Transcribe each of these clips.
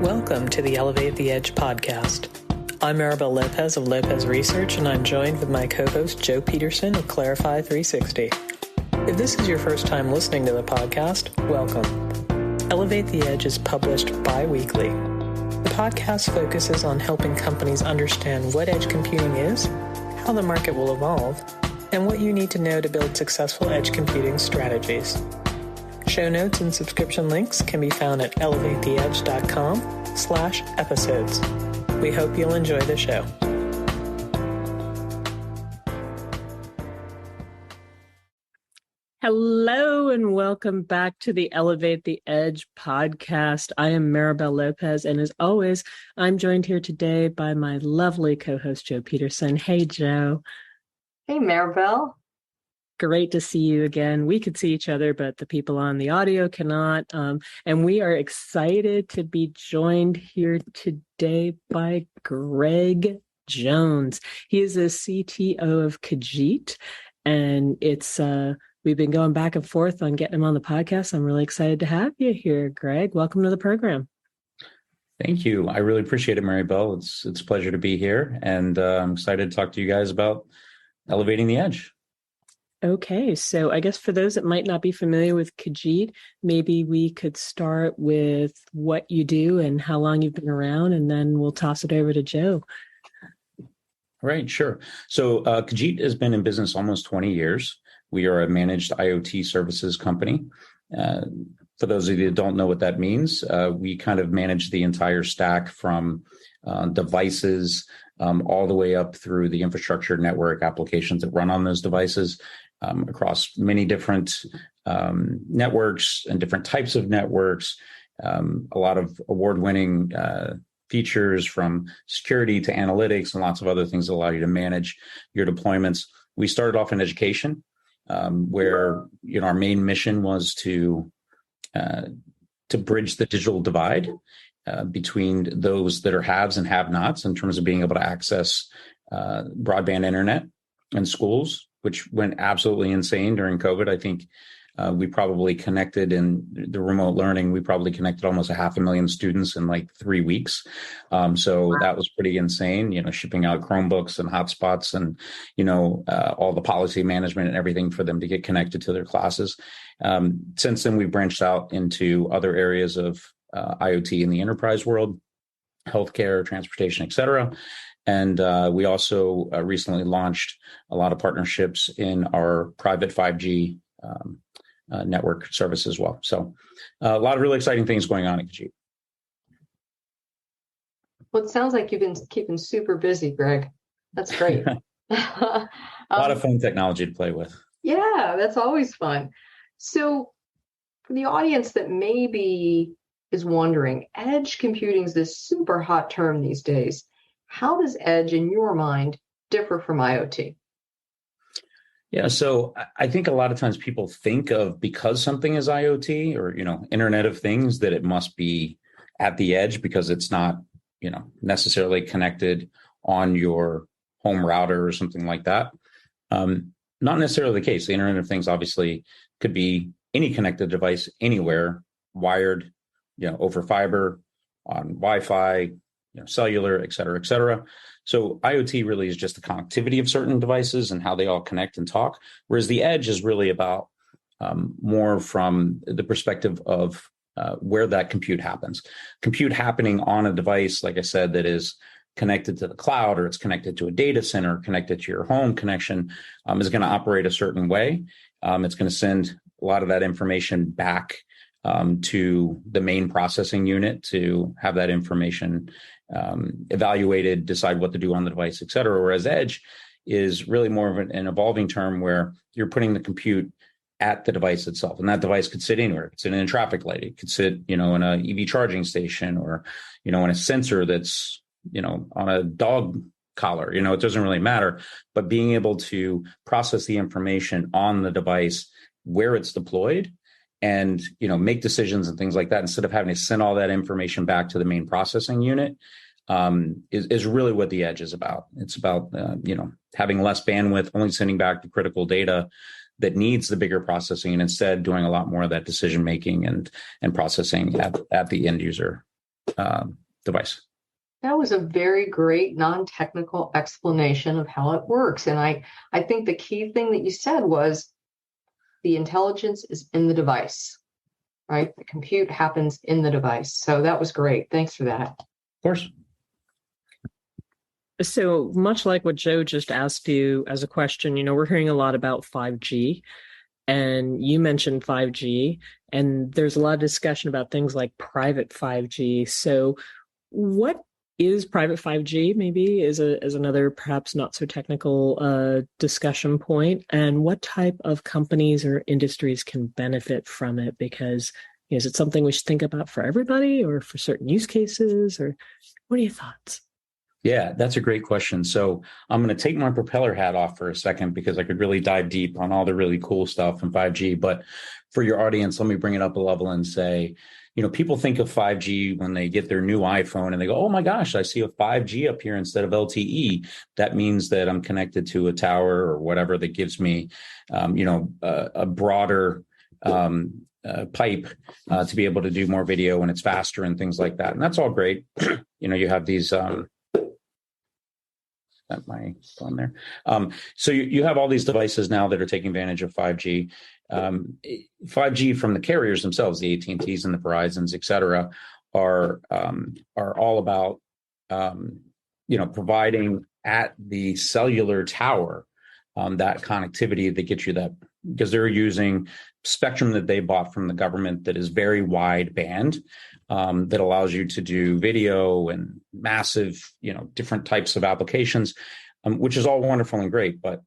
Welcome to the Elevate the Edge podcast. I'm Maribel Lopez of Lopez Research, and I'm joined with my co-host Joe Peterson of Clarify 360. If this is your first time listening to the podcast, welcome. Elevate the Edge is published bi-weekly. The podcast focuses on helping companies understand what edge computing is, how the market will evolve, and what you need to know to build successful edge computing strategies. Show notes and subscription links can be found at elevatetheedge.com/episodes. We hope you'll enjoy the show. Hello and welcome back to the Elevate the Edge podcast. I am Maribel Lopez, and as always, I'm joined here today by my lovely co-host, Joe Peterson. Hey, Joe. Hey, Maribel. Great to see you again. We could see each other, but the people on the audio cannot. And we are excited to be joined here today by Greg Jones. He is a CTO of Kajeet, and we've been going back and forth on getting him on the podcast. I'm really excited to have you here, Greg. Welcome to the program. Thank you. I really appreciate it, Maribel. It's a pleasure to be here, and I'm excited to talk to you guys about elevating the edge. Okay, so I guess for those that might not be familiar with Kajeet, maybe we could start with what you do and how long you've been around, and then we'll toss it over to Joe. Right, sure. So Kajeet has been in business almost 20 years. We are a managed IoT services company. For those of you that don't know what that means, we kind of manage the entire stack from devices all the way up through the infrastructure network applications that run on those devices. Across many different networks and different types of networks, a lot of award-winning features from security to analytics and lots of other things that allow you to manage your deployments. We started off in education, where our main mission was to bridge the digital divide between those that are haves and have-nots in terms of being able to access broadband internet in schools, which went absolutely insane during COVID. I think we probably connected in the remote learning. We probably connected almost 500,000 students in like 3 weeks. So that was pretty insane, shipping out Chromebooks and hotspots and, all the policy management and everything for them to get connected to their classes. Since then, we've branched out into other areas of IoT in the enterprise world, healthcare, transportation, et cetera. And we also recently launched a lot of partnerships in our private 5G network service as well. So a lot of really exciting things going on at Kajeet. Well, it sounds like you've been keeping super busy, Greg. That's great. A lot of fun technology to play with. Yeah, that's always fun. So for the audience that maybe is wondering, edge computing is this super hot term these days. How does edge, in your mind, differ from IoT? Yeah, so I think a lot of times people think of, because something is IoT or, Internet of Things, that it must be at the edge because it's not, necessarily connected on your home router or something like that. Not necessarily the case. The Internet of Things obviously could be any connected device anywhere, wired, over fiber, on Wi-Fi, cellular, et cetera, et cetera. So IoT really is just the connectivity of certain devices and how they all connect and talk, whereas the edge is really about more from the perspective of where that compute happens. Compute happening on a device, like I said, that is connected to the cloud, or it's connected to a data center, connected to your home connection, is going to operate a certain way. It's going to send a lot of that information back to the main processing unit to have that information evaluated, decide what to do on the device, et cetera. Whereas edge is really more of an evolving term where you're putting the compute at the device itself. And that device could sit anywhere. It could sit in a traffic light. It could sit, in a EV charging station, or, in a sensor that's, on a dog collar. It doesn't really matter. But being able to process the information on the device where it's deployed and, make decisions and things like that, instead of having to send all that information back to the main processing unit, is really what the edge is about. It's about, having less bandwidth, only sending back the critical data that needs the bigger processing, and instead doing a lot more of that decision making and processing at the end user. device. That was a very great non-technical explanation of how it works. And I think the key thing that you said was the intelligence is in the device, right? The compute happens in the device. So that was great. Thanks for that. Of course. So much like what Joe just asked you as a question, we're hearing a lot about 5G, and you mentioned 5G, and there's a lot of discussion about things like private 5G. So what is private 5G, maybe, is another perhaps not so technical discussion point, and what type of companies or industries can benefit from it? Because is it something we should think about for everybody or for certain use cases, or what are your thoughts? Yeah, that's a great question. So I'm going to take my propeller hat off for a second because I could really dive deep on all the really cool stuff in 5G. But for your audience, let me bring it up a level and say, people think of 5G when they get their new iPhone and they go, oh my gosh, I see a 5G up here instead of LTE. That means that I'm connected to a tower or whatever that gives me, a broader pipe to be able to do more video and it's faster and things like that. And that's all great. You have these... At my phone there. So you have all these devices now that are taking advantage of 5G. 5G from the carriers themselves, the AT&Ts and the Verizons, et cetera, are all about providing at the cellular tower that connectivity that gets you that, because they're using spectrum that they bought from the government that is very wide band. That allows you to do video and massive, different types of applications, which is all wonderful and great. But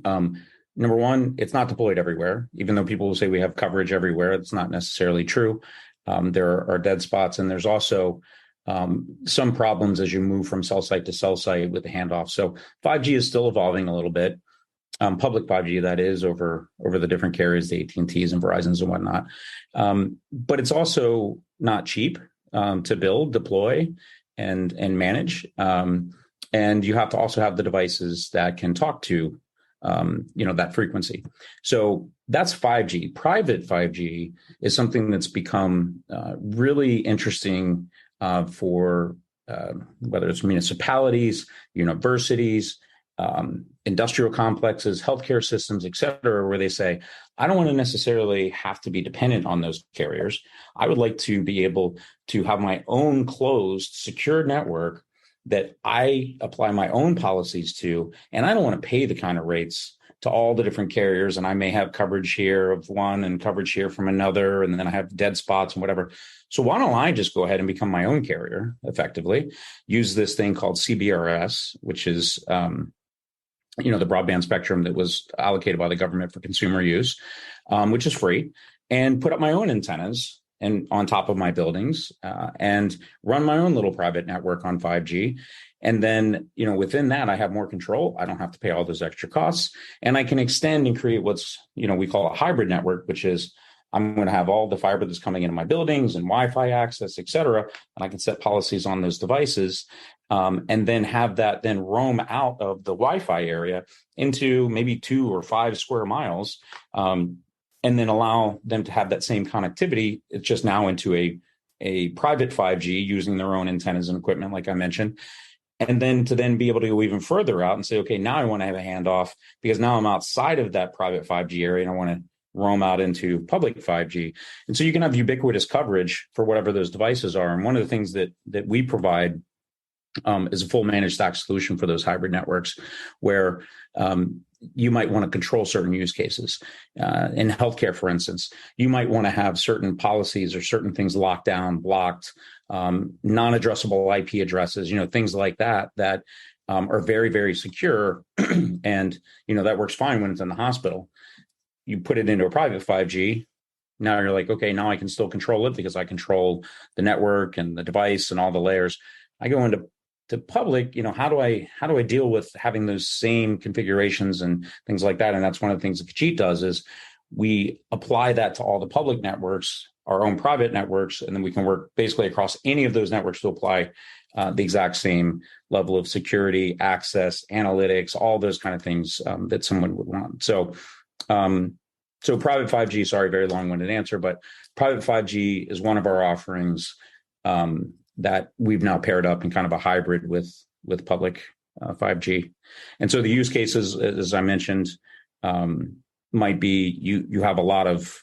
number one, it's not deployed everywhere. Even though people will say we have coverage everywhere, it's not necessarily true. There are dead spots, and there's also some problems as you move from cell site to cell site with the handoff. So 5G is still evolving a little bit. Public 5G, that is, over the different carriers, the AT&Ts and Verizons and whatnot. But it's also not cheap to build, deploy, and manage. And you have to also have the devices that can talk to, that frequency. So that's 5G. Private 5G is something that's become really interesting for whether it's municipalities, universities, industrial complexes, healthcare systems, et cetera, where they say, I don't want to necessarily have to be dependent on those carriers. I would like to be able to have my own closed, secure network that I apply my own policies to, and I don't want to pay the kind of rates to all the different carriers, and I may have coverage here of one and coverage here from another, and then I have dead spots and whatever. So why don't I just go ahead and become my own carrier, effectively, use this thing called CBRS, which is the broadband spectrum that was allocated by the government for consumer use, which is free, and put up my own antennas and on top of my buildings and run my own little private network on 5G. And then, within that, I have more control. I don't have to pay all those extra costs, and I can extend and create what's, we call a hybrid network, which is I'm going to have all the fiber that's coming into my buildings and Wi-Fi access, et cetera. And I can set policies on those devices and then have that then roam out of the Wi-Fi area into maybe 2 or 5 square miles, and then allow them to have that same connectivity. It's just now into a private 5G using their own antennas and equipment, like I mentioned. And then to then be able to go even further out and say, okay, now I want to have a handoff because now I'm outside of that private 5G area and I want to roam out into public 5G. And so you can have ubiquitous coverage for whatever those devices are. And one of the things that we provide is a full managed stack solution for those hybrid networks where you might want to control certain use cases. In healthcare, for instance, you might want to have certain policies or certain things locked down, blocked, non-addressable IP addresses, things like that are very, very secure. And, that works fine when it's in the hospital. You put it into a private 5G. Now you're like, okay, now I can still control it because I control the network and the device and all the layers. I go into public, how do I deal with having those same configurations and things like that? And that's one of the things that Kajeet does is we apply that to all the public networks, our own private networks, and then we can work basically across any of those networks to apply the exact same level of security, access, analytics, all those kind of things that someone would want. So private 5G, sorry, very long-winded answer, but private 5G is one of our offerings. that we've now paired up in kind of a hybrid with public 5G. And so the use cases, as I mentioned, might be you have a lot of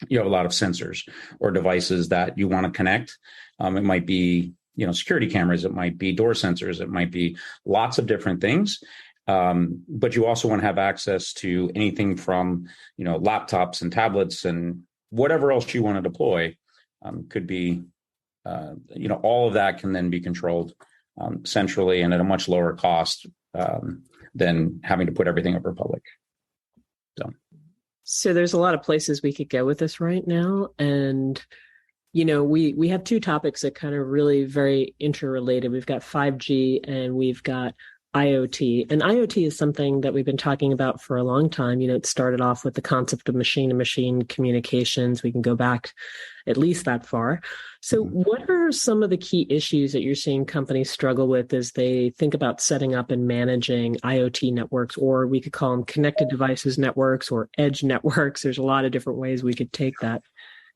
sensors or devices that you want to connect. It might be security cameras, it might be door sensors, it might be lots of different things. But you also want to have access to anything from laptops and tablets and whatever else you want to deploy. Could be all of that can then be controlled centrally and at a much lower cost than having to put everything over public. So there's a lot of places we could go with this right now. And, we have two topics that kind of really very interrelated. We've got 5G and we've got IoT. And IoT is something that we've been talking about for a long time. It started off with the concept of machine-to-machine communications. We can go back at least that far. So what are some of the key issues that you're seeing companies struggle with as they think about setting up and managing IoT networks, or we could call them connected devices networks or edge networks? There's a lot of different ways we could take that.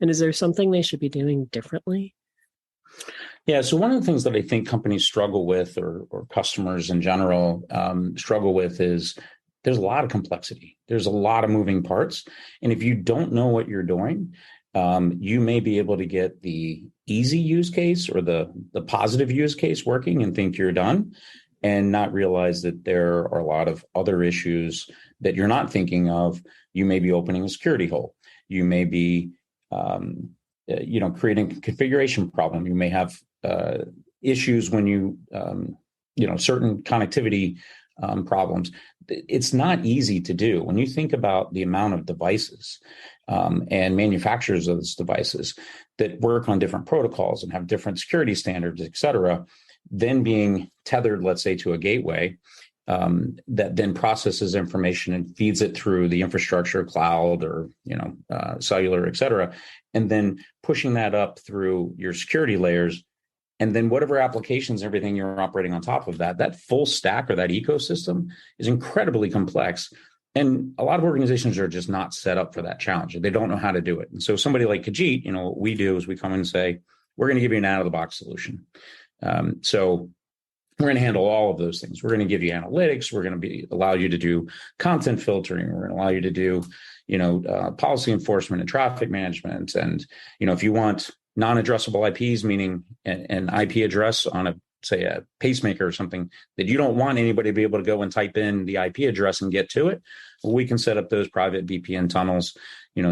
And is there something they should be doing differently? Yeah. So one of the things that I think companies struggle with, or customers in general struggle with, is there's a lot of complexity. There's a lot of moving parts. And if you don't know what you're doing, you may be able to get the easy use case or the positive use case working and think you're done, and not realize that there are a lot of other issues that you're not thinking of. You may be opening a security hole. You may be creating a configuration problem. You may have issues when certain connectivity problems. It's not easy to do. When you think about the amount of devices and manufacturers of those devices that work on different protocols and have different security standards, et cetera, then being tethered, let's say, to a gateway that then processes information and feeds it through the infrastructure, cloud, or cellular, et cetera, and then pushing that up through your security layers, and then whatever applications, everything you're operating on top of that full stack or that ecosystem is incredibly complex. And a lot of organizations are just not set up for that challenge. They don't know how to do it. And so somebody like Kajeet, what we do is we come in and say, we're going to give you an out-of-the-box solution. So we're going to handle all of those things. We're going to give you analytics. We're going to allow you to do content filtering. We're going to allow you to do, policy enforcement and traffic management. And, if you want non-addressable IPs, meaning an IP address on a pacemaker or something that you don't want anybody to be able to go and type in the IP address and get to it, well, we can set up those private VPN tunnels,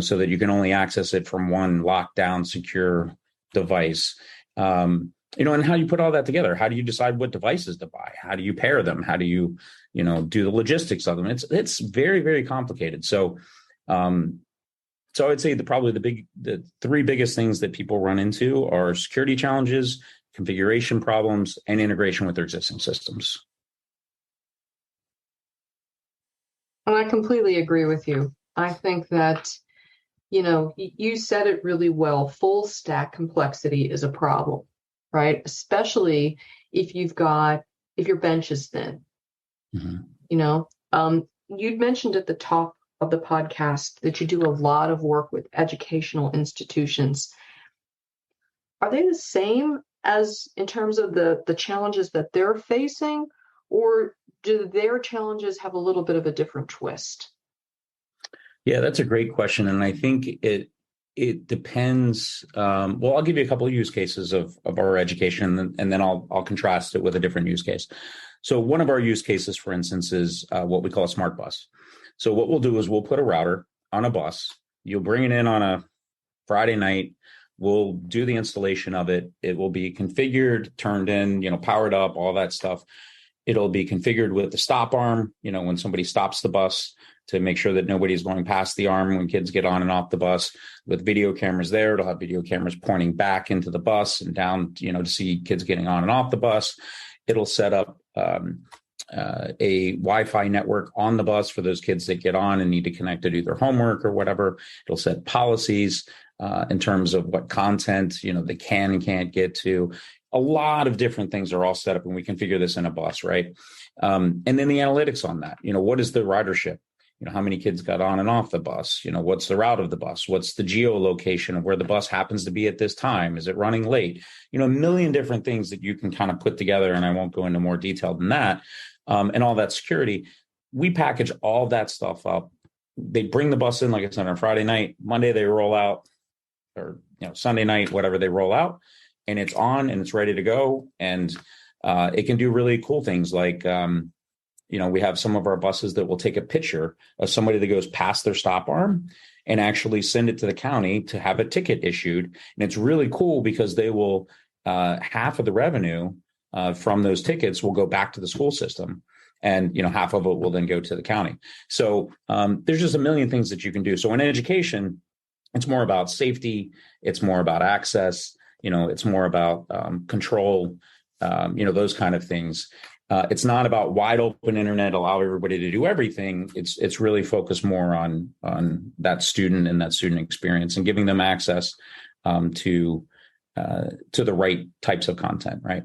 so that you can only access it from one lockdown, secure device. And how you put all that together. How do you decide what devices to buy? How do you pair them? How do you, do the logistics of them? It's very, very complicated. So I would say the three biggest things that people run into are security challenges, configuration problems, and integration with their existing systems. And I completely agree with you. I think that, you said it really well. Full stack complexity is a problem, right? Especially if your bench is thin. Mm-hmm. You'd mentioned at the top of the podcast that you do a lot of work with educational institutions. Are they the same as in terms of the challenges that they're facing, or do their challenges have a little bit of a different twist? Yeah, that's a great question. And I think it depends. I'll give you a couple of use cases of our education, and then I'll contrast it with a different use case. So one of our use cases, for instance, is what we call a smart bus. So what we'll do is we'll put a router on a bus. You'll bring it in on a Friday night. We'll do the installation of it. It will be configured, turned in, powered up, all that stuff. It'll be configured with the stop arm, when somebody stops the bus, to make sure that nobody's going past the arm when kids get on and off the bus. With video cameras there, it'll have video cameras pointing back into the bus and down, to see kids getting on and off the bus. It'll set up a Wi-Fi network on the bus for those kids that get on and need to connect to do their homework or whatever. It'll set policies in terms of what content, they can and can't get to. A lot of different things are all set up, and we configure this in a bus, right? And then the analytics on that, what is the ridership? how many kids got on and off the bus? What's the route of the bus? What's the geolocation of where the bus happens to be at this time? Is it running late? A million different things that you can kind of put together. And I won't go into more detail than that. And all that security, we package all that stuff up. They bring the bus in, like I said, on Friday night. Monday, they roll out, or Sunday night, whatever, they roll out, and it's on and it's ready to go. And it can do really cool things like, we have some of our buses that will take a picture of somebody that goes past their stop arm and actually send it to the county to have a ticket issued. And it's really cool because they will, half of the revenue from those tickets will go back to the school system. And, half of it will then go to the county. So there's just a million things that you can do. So in education, it's more about safety. It's more about access. It's more about control, those kind of things. It's not about wide open internet, allow everybody to do everything. It's really focused more on that student and that student experience and giving them access to the right types of content, right?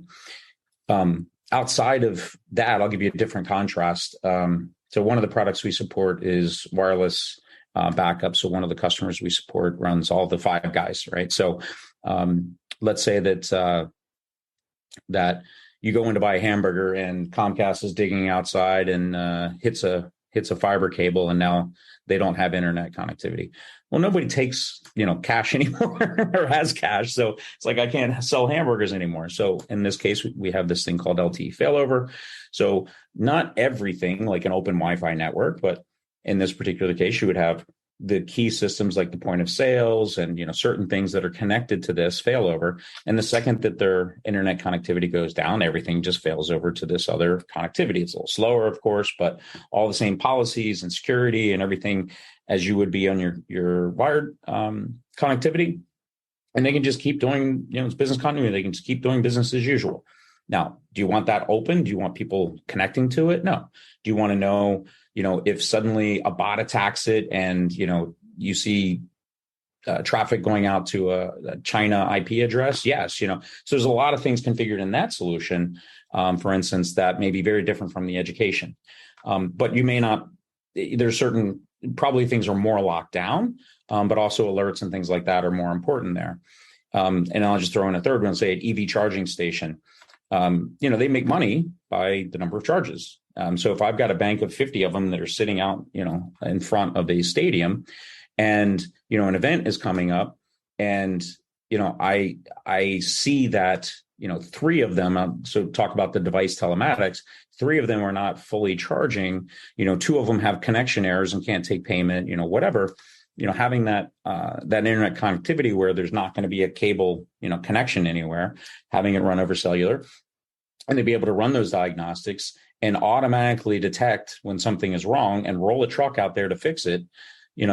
Outside of that, I'll give you a different contrast. So one of the products we support is wireless backup. So one of the customers we support runs all the Five Guys, right? So let's say that you go in to buy a hamburger and Comcast is digging outside and hits a fiber cable, and now they don't have internet connectivity. Well, nobody takes, cash anymore or has cash. So it's like, I can't sell hamburgers anymore. So in this case, we have this thing called LTE failover. So not everything like an open Wi-Fi network, but in this particular case, you would have the key systems like the point of sales and, certain things that are connected to this failover. And the second that their internet connectivity goes down, everything just fails over to this other connectivity. It's a little slower, of course, but all the same policies and security and everything as you would be on your wired connectivity. And they can just keep doing, it's business continuity. They can just keep doing business as usual. Now, do you want that open? Do you want people connecting to it? No. Do you want to know, if suddenly a bot attacks it and, you see traffic going out to a China IP address? Yes. So there's a lot of things configured in that solution, for instance, that may be very different from the education. But you may not, there's certain, probably things are more locked down, but also alerts and things like that are more important there. And I'll just throw in a third one, say an EV charging station. They make money by the number of charges. So if I've got a bank of 50 of them that are sitting out, in front of a stadium and, an event is coming up and, I see that, 3 of them, so talk about the device telematics, 3 of them are not fully charging, 2 of them have connection errors and can't take payment, whatever, having that internet connectivity where there's not going to be a cable, connection anywhere, having it run over cellular, and to be able to run those diagnostics and automatically detect when something is wrong and roll a truck out there to fix it,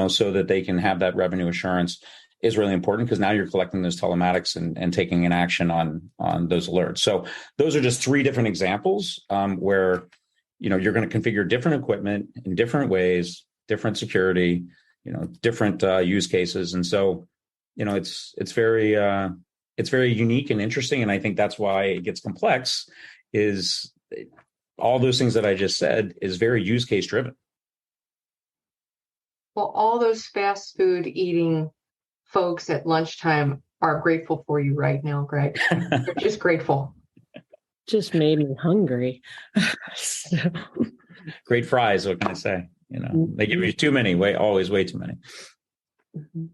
so that they can have that revenue assurance is really important because now you're collecting those telematics and taking an action on those alerts. So those are just 3 different examples where, you're going to configure different equipment in different ways, different security, different use cases. And so, it's very unique and interesting. And I think that's why it gets complex is all those things that I just said is very use case driven. Well, all those fast food eating folks at lunchtime are grateful for you right now, Greg. They're just grateful. Just made me hungry. Great fries, what can I say? They give you too many, always way too many. Mm-hmm.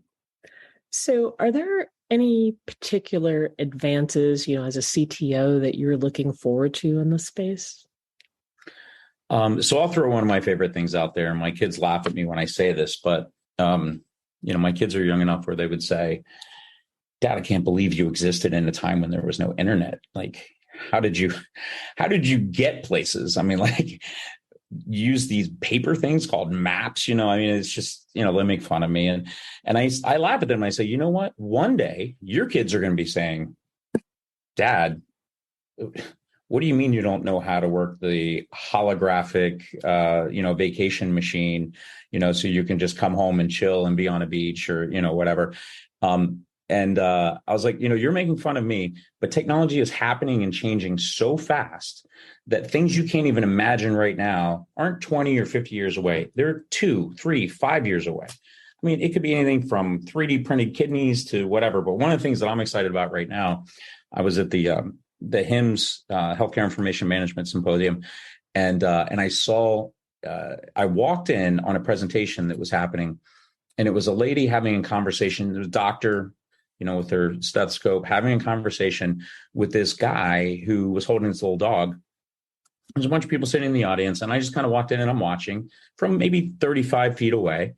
So are there any particular advances, as a CTO that you're looking forward to in this space? So I'll throw one of my favorite things out there, and my kids laugh at me when I say this, but my kids are young enough where they would say, "Dad, I can't believe you existed in a time when there was no internet. Like, how did you get places? I mean, like, use these paper things called maps, it's just, they make fun of me. And I laugh at them. And I say, you know what? One day your kids are going to be saying, Dad, what do you mean you don't know how to work the holographic, vacation machine, so you can just come home and chill and be on a beach or, whatever. And I was like, you're making fun of me, but technology is happening and changing so fast that things you can't even imagine right now aren't 20 or 50 years away. They're 2, 3, 5 years away. I mean, it could be anything from 3D printed kidneys to whatever. But one of the things that I'm excited about right now, I was at the HIMSS Healthcare Information Management Symposium, and I saw, I walked in on a presentation that was happening, and it was a lady having a conversation, there was a doctor, with her stethoscope, having a conversation with this guy who was holding this little dog. There's a bunch of people sitting in the audience, and I just kind of walked in and I'm watching from maybe 35 feet away.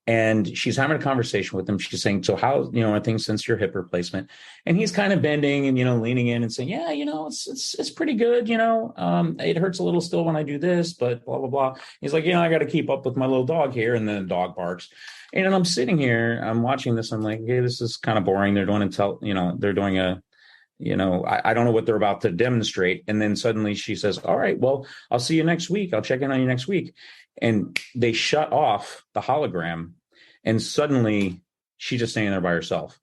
And she's having a conversation with him. She's saying, so how, are things since your hip replacement? And he's kind of bending and, leaning in and saying, yeah, it's pretty good. It hurts a little still when I do this, but blah, blah, blah. He's like, I got to keep up with my little dog here. And then the dog barks. And I'm sitting here, I'm watching this. I'm like, hey, this is kind of boring. They're doing they're doing a, I don't know what they're about to demonstrate. And then suddenly she says, all right, well, I'll see you next week. I'll check in on you next week. And they shut off the hologram, and suddenly she's just standing there by herself.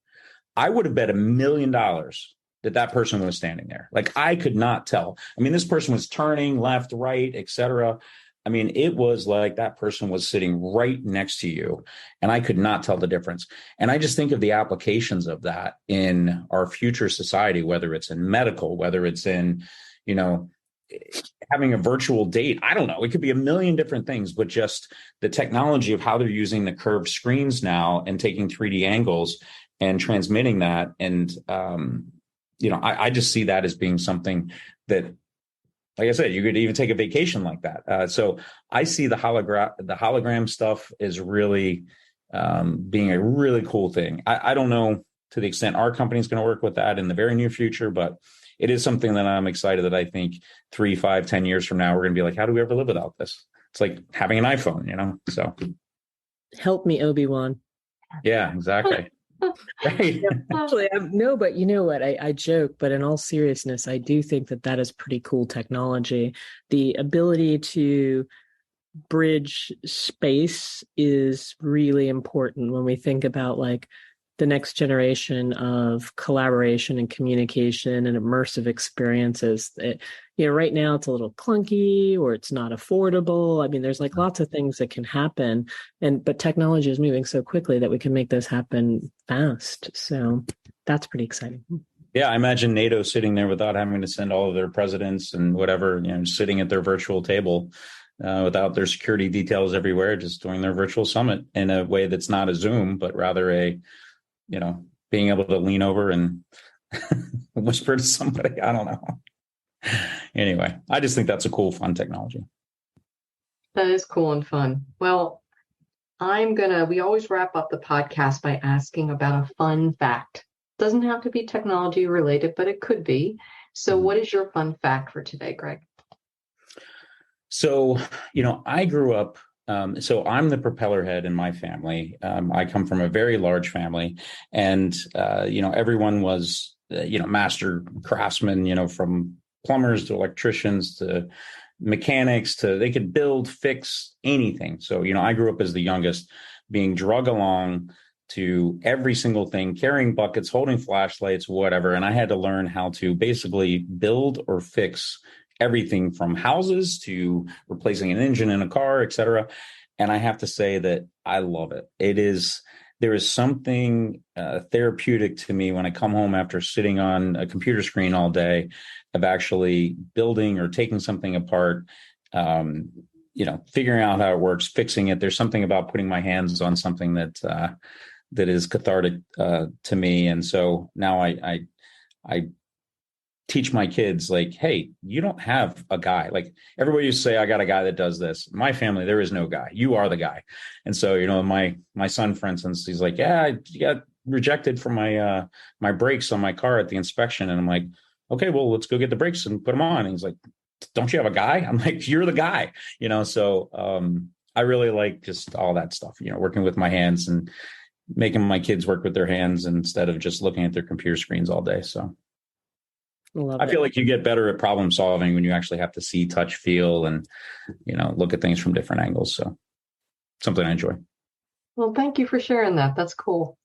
I would have bet $1 million that person was standing there. Like, I could not tell. I mean, this person was turning left, right, etc. I mean, it was like that person was sitting right next to you, and I could not tell the difference. And I just think of the applications of that in our future society, whether it's in medical, whether it's in, having a virtual date. I don't know. It could be a million different things, but just the technology of how they're using the curved screens now and taking 3D angles and transmitting that. And, I just see that as being something that, like I said, you could even take a vacation like that. So I see the hologram stuff as really being a really cool thing. I don't know to the extent our company is going to work with that in the very near future, but it is something that I'm excited that I think 3, 5, 10 years from now, we're going to be like, how do we ever live without this? It's like having an iPhone, so. Help me, Obi-Wan. Yeah, exactly. Right. Actually, no, but you know what? I joke, but in all seriousness, I do think that is pretty cool technology. The ability to bridge space is really important when we think about like the next generation of collaboration and communication and immersive experiences. Right now it's a little clunky or it's not affordable. I mean, there's like lots of things that can happen, but technology is moving so quickly that we can make this happen fast. So that's pretty exciting. Yeah, I imagine NATO sitting there without having to send all of their presidents and whatever, sitting at their virtual table without their security details everywhere, just doing their virtual summit in a way that's not a Zoom, but rather a being able to lean over and whisper to somebody. I don't know. Anyway, I just think that's a cool, fun technology. That is cool and fun. Well, we always wrap up the podcast by asking about a fun fact. Doesn't have to be technology related, but it could be. So what is your fun fact for today, Greg? So, I grew up, so I'm the propeller head in my family. I come from a very large family, and, everyone was, master craftsmen, from plumbers to electricians to mechanics to they could build, fix anything. So, I grew up as the youngest, being drug along to every single thing, carrying buckets, holding flashlights, whatever. And I had to learn how to basically build or fix everything from houses to replacing an engine in a car, et cetera. And I have to say that I love it. There is something therapeutic to me when I come home after sitting on a computer screen all day of actually building or taking something apart, figuring out how it works, fixing it. There's something about putting my hands on something that is cathartic to me. And so now I teach my kids, like, hey, you don't have a guy. Like, everybody used to say, I got a guy that does this. In my family, there is no guy. You are the guy. And so, my son, for instance, he's like, yeah, I got rejected for my brakes on my car at the inspection. And I'm like, okay, well, let's go get the brakes and put them on. And he's like, don't you have a guy? I'm like, you're the guy, so I really like just all that stuff, working with my hands and making my kids work with their hands instead of just looking at their computer screens all day. So I feel like you get better at problem solving when you actually have to see, touch, feel, and, look at things from different angles. So something I enjoy. Well, thank you for sharing that. That's cool.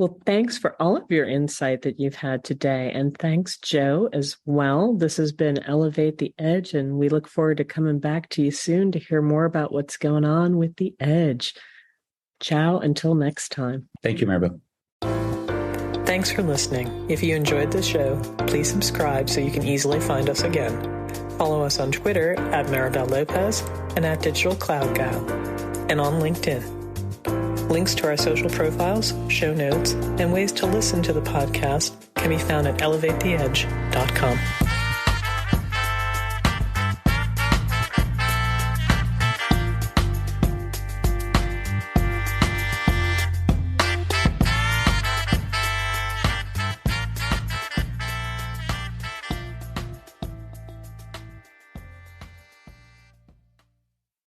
Well, thanks for all of your insight that you've had today. And thanks, Joe, as well. This has been Elevate the Edge, and we look forward to coming back to you soon to hear more about what's going on with the Edge. Ciao until next time. Thank you, Maribel. Thanks for listening. If you enjoyed this show, please subscribe so you can easily find us again. Follow us on Twitter at Maribel Lopez and at Digital Cloud Gal, and on LinkedIn. Links to our social profiles, show notes, and ways to listen to the podcast can be found at elevatetheedge.com.